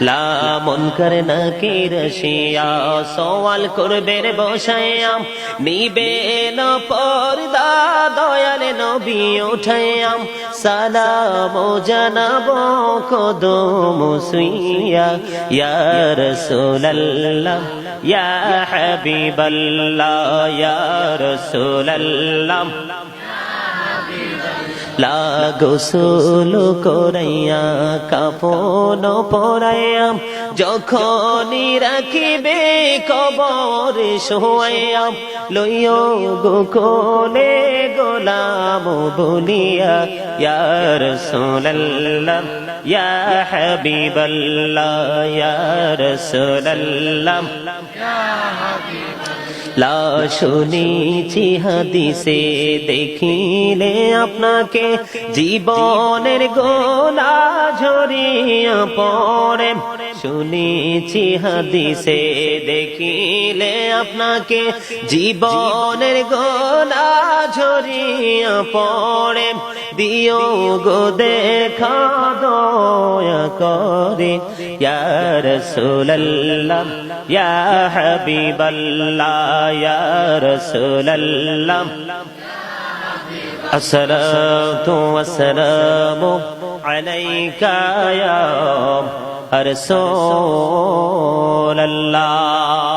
লা মুনকার নাকির শিয়া সওয়াল করবে রে বসায়া নিবে না পর্দা দয়াল নবী উঠায়া সালাম জানাবো কদম সুইয়া ইয়া রাসূলুল্লাহ ইয়া হাবিবাল্লাহ ইয়া রাসূলুল্লাহ লা গোসল করাইয়া কাফন পরাইয়া যখনই রাখিবে কবরে শোয়াইয়া লইও গো কোলে গোলাম বলিয়া ইয়া রাসূলুল্লাহ ইয়া হাবিবাল্লাহ ইয়া রাসূলুল্লাহ লা শুনেছি হাদিসে দেখিলে আপনাকে জীবনের গোলা ঝরিয়া পড়ে শুনেছি হাদিসে দেখিলে আপনাকে জীবনের গোলা ঝরিয়া পড়ে দিও গো দেখা দয়া করে ইয়া রাসূলুল্লাহ ইয়া হাবিবাল্লাহ ইয়া রাসূলুল্লাহ আসসালাতু ওয়াসসালামু আলাইকা ইয়া রাসূলুল্লাহ।